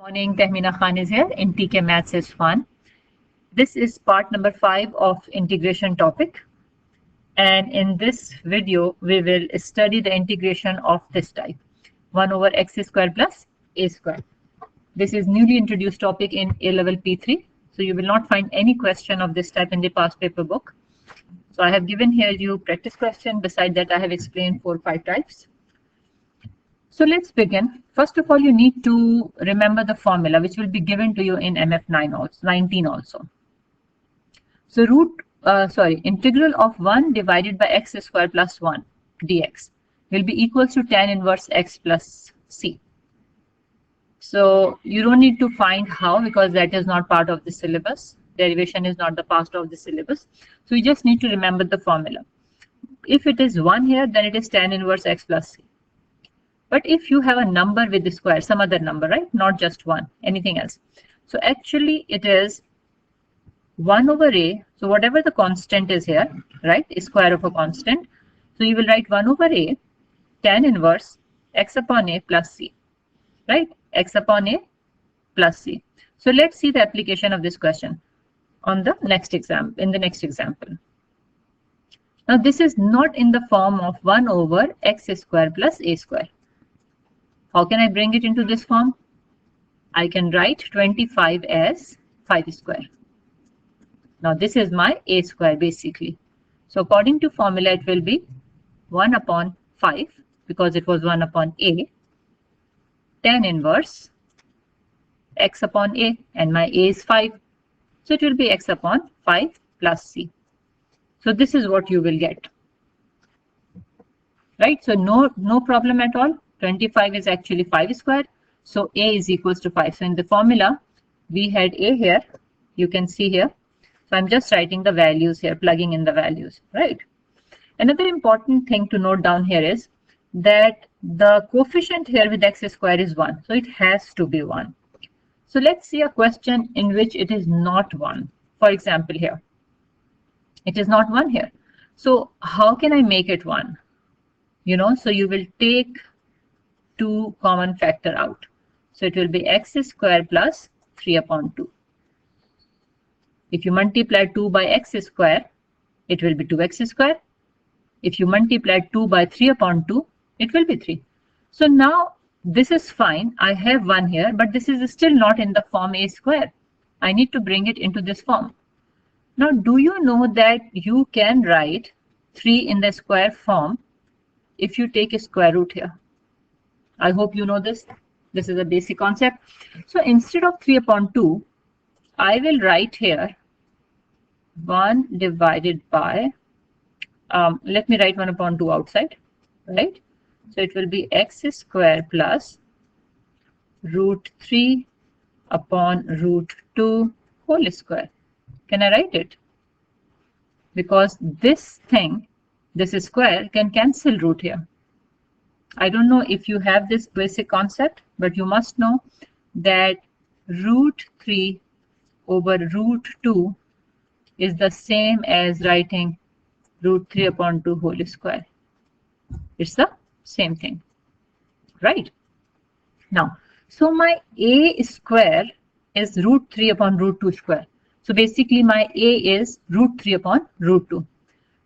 Morning, Tehmina Khan is here in TK Maths is Fun. This is part number 5 of integration topic. And in this video, we will study the integration of this type, 1 over x square plus a square. This is newly introduced topic in A-level P3. So you will not find any question of this type in the past paper book. So I have given here you practice question. Beside that, I have explained 4 or 5 types. So let's begin. First of all, you need to remember the formula which will be given to you in MF9 also, 19 also. So integral of 1 divided by x square plus 1 dx will be equals to tan inverse x plus c. So you don't need to find how because that is not part of the syllabus. Derivation is not the part of the syllabus. So you just need to remember the formula. If it is 1 here, then it is tan inverse x plus c. But if you have a number with the square, some other number, right? Not just 1, anything else. So actually it is 1 over a. So whatever the constant is here, right? Is square of a constant. So you will write 1 over a tan inverse x upon a plus c, right? X upon a plus c. So let's see the application of this question on the next example, in the next example. Now this is not in the form of 1 over x square plus a square. How can I bring it into this form? I can write 25 as 5 square. Now this is my a square basically. So according to formula, it will be 1 upon 5 because it was 1 upon a tan inverse x upon a, and my a is 5. So it will be x upon 5 plus c. So this is what you will get. Right? So no problem at all. 25 is actually 5 square. So a is equals to 5. So in the formula, we had a here. You can see here. So I'm just writing the values here, plugging in the values, right? Another important thing to note down here is that the coefficient here with x square is 1. So it has to be 1. So let's see a question in which it is not 1. For example, here. It is not 1 here. So how can I make it 1? So you will take 2 common factor out. So it will be x square plus 3 upon 2. If you multiply 2 by x square, it will be 2x square. If you multiply 2 by 3 upon 2, it will be 3. So now this is fine. I have 1 here, but this is still not in the form a square. I need to bring it into this form. Now, do you know that you can write 3 in the square form if you take a square root here? I hope you know this. This is a basic concept. So instead of 3 upon 2, I will write here 1 divided by, let me write 1 upon 2 outside, right? So it will be x square plus root 3 upon root 2 whole square. Can I write it? Because this thing, this square, can cancel root here. I don't know if you have this basic concept, but you must know that root 3 over root 2 is the same as writing root 3 upon 2 whole square. It's the same thing, right? Now, so my a square is root 3 upon root 2 square. So basically my a is root 3 upon root 2.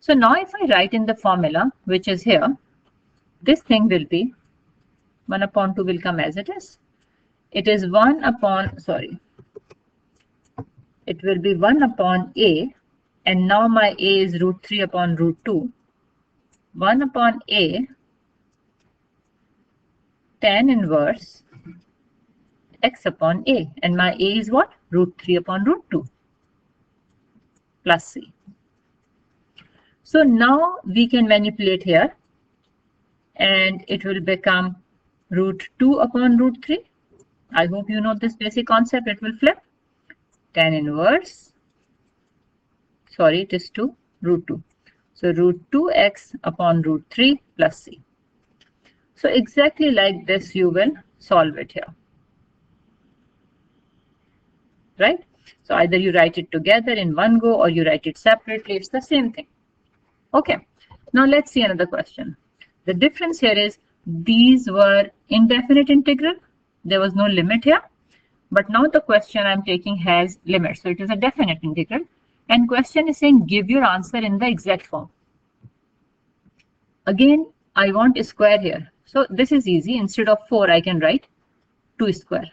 So now if I write in the formula, which is here, this thing will be 1 upon 2 will come as it is. It is 1 upon, it will be 1 upon a, and now my a is root 3 upon root 2. 1 upon a tan inverse x upon a, and my a is what? Root 3 upon root 2 plus c. So now we can manipulate here, and it will become root 2 upon root 3. I hope you know this basic concept. It will flip tan inverse, it is 2 root 2. So root 2x upon root 3 plus c. So exactly like this you will solve it here, right? So either you write it together in one go or you write it separately. It's the same thing. Okay, now let's see another question. The difference here is these were indefinite integral. There was no limit here. But now the question I'm taking has limits. So it is a definite integral. And question is saying give your answer in the exact form. Again, I want a square here. So this is easy. Instead of 4, I can write 2 square.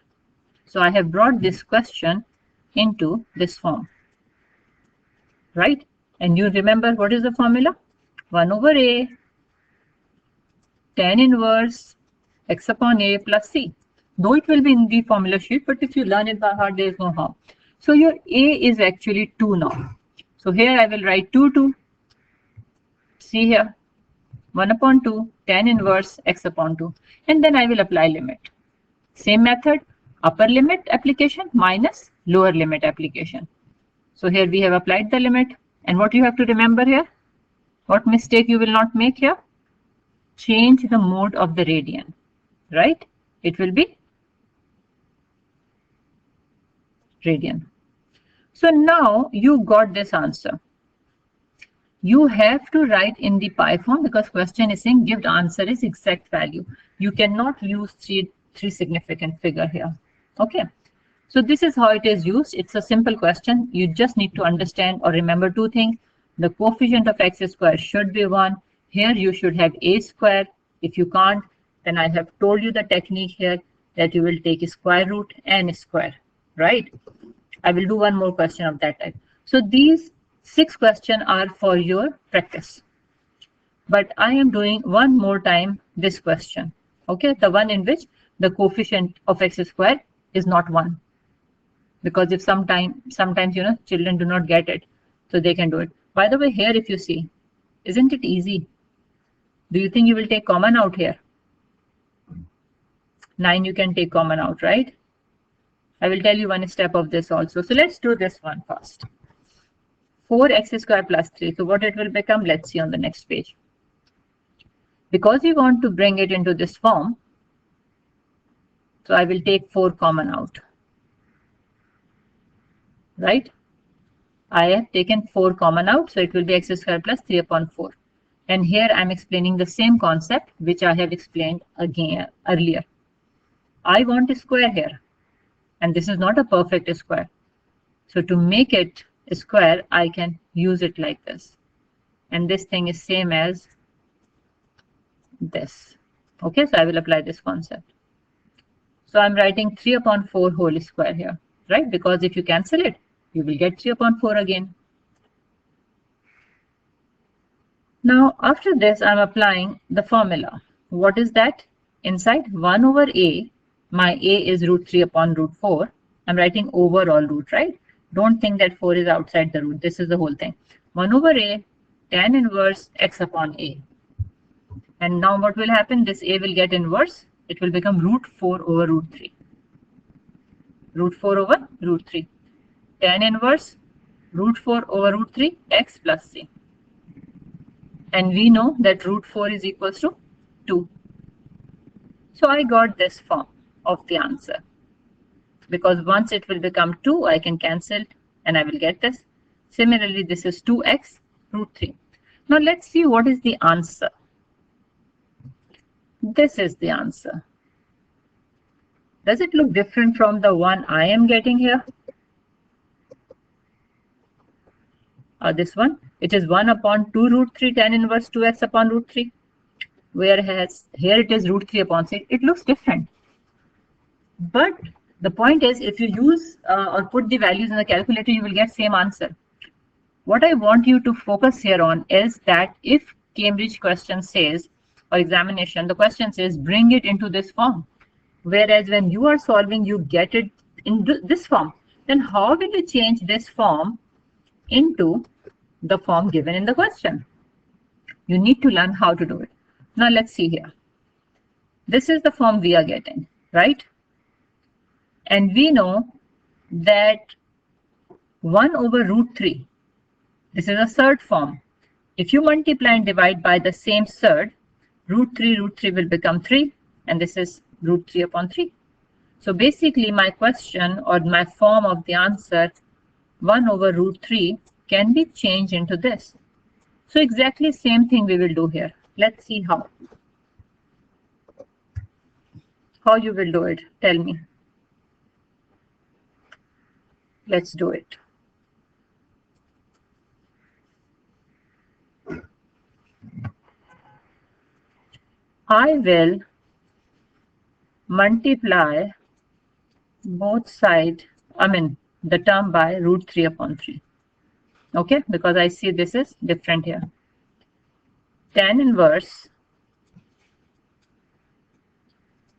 So I have brought this question into this form. Right? And you remember what is the formula? 1 over a tan inverse x upon a plus c. Though it will be in the formula sheet, but if you learn it by heart, there is no harm. So your a is actually 2 now. So here I will write 2. See here, 1 upon 2 tan inverse x upon 2. And then I will apply limit. Same method, upper limit application minus lower limit application. So here we have applied the limit. And what you have to remember here? What mistake you will not make here? Change the mode of the radian, right? It will be radian. So now you got this answer. You have to write in the pi form because question is saying give the answer is exact value. You cannot use three significant figure here. Okay. So this is how it is used. It's a simple question. You just need to understand or remember two things. The coefficient of x square should be 1. Here you should have a square. If you can't, then I have told you the technique here that you will take square root n square, right? I will do one more question of that type. So these 6 questions are for your practice. But I am doing one more time this question. Okay, the one in which the coefficient of x square is not 1. Because if sometimes children do not get it, so they can do it. By the way, here if you see, isn't it easy? Do you think you will take common out here? 9 you can take common out, right? I will tell you one step of this also. So let's do this one first. 4x square plus 3. So what it will become? Let's see on the next page. Because we want to bring it into this form, so I will take 4 common out. Right? I have taken 4 common out, so it will be x square plus 3 upon 4. And here I am explaining the same concept which I have explained again earlier. I want a square here, and this is not a perfect square. So to make it a square, I can use it like this. And this thing is same as this. Okay, so I will apply this concept. So I'm writing 3 upon 4 whole square here, right? Because if you cancel it, you will get 3 upon 4 again. Now, after this, I'm applying the formula. What is that? Inside 1 over a, my a is root 3 upon root 4. I'm writing overall root, right? Don't think that 4 is outside the root. This is the whole thing. 1 over a, tan inverse x upon a. And now what will happen? This a will get inverse. It will become root 4 over root 3. Root 4 over root 3. Tan inverse root 4 over root 3 x plus c. And we know that root 4 is equals to 2. So I got this form of the answer. Because once it will become 2, I can cancel and I will get this. Similarly, this is 2x root 3. Now let's see what is the answer. This is the answer. Does it look different from the one I am getting here? This one, it is 1 upon 2 root 3 tan inverse 2x upon root 3. Whereas here it is root 3 upon 6. It looks different. But the point is, if you use or put the values in the calculator, you will get same answer. What I want you to focus here on is that if Cambridge question says, or examination, the question says, bring it into this form. Whereas when you are solving, you get it in this form. Then how will you change this form into the form given in the question? You need to learn how to do it. Now let's see here. This is the form we are getting, right? And we know that 1 over root 3, this is a surd form. If you multiply and divide by the same surd, root 3 will become 3, and this is root 3 upon 3. So basically my question or my form of the answer, 1 over root 3, can be changed into this. So exactly same thing we will do here. Let's see how. How you will do it, tell me. Let's do it. I will multiply both sides, the term by root 3 upon 3. Okay, because I see this is different here. Tan inverse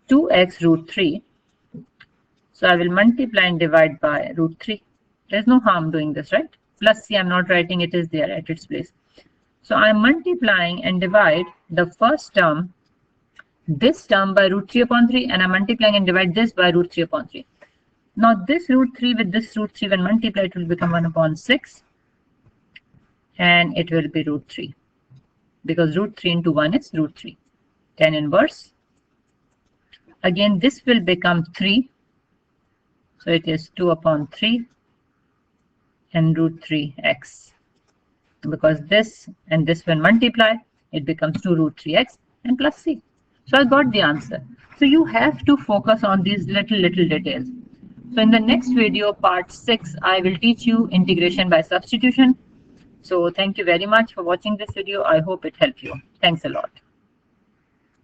2x root 3. So I will multiply and divide by root 3. There's no harm doing this, right? Plus C, I'm not writing, it is there at its place. So I'm multiplying and divide the first term, this term by root 3 upon 3, and I'm multiplying and divide this by root 3 upon 3. Now this root 3 with this root 3 when multiplied, it will become 1 upon 6. And it will be root 3. Because root 3 into 1 is root 3. Tan inverse. Again, this will become 3. So it is 2 upon 3 and root 3x. Because this and this when multiply, it becomes 2 root 3x and plus c. So I got the answer. So you have to focus on these little details. So in the next video, part 6, I will teach you integration by substitution. So thank you very much for watching this video. I hope it helped you. Thanks a lot.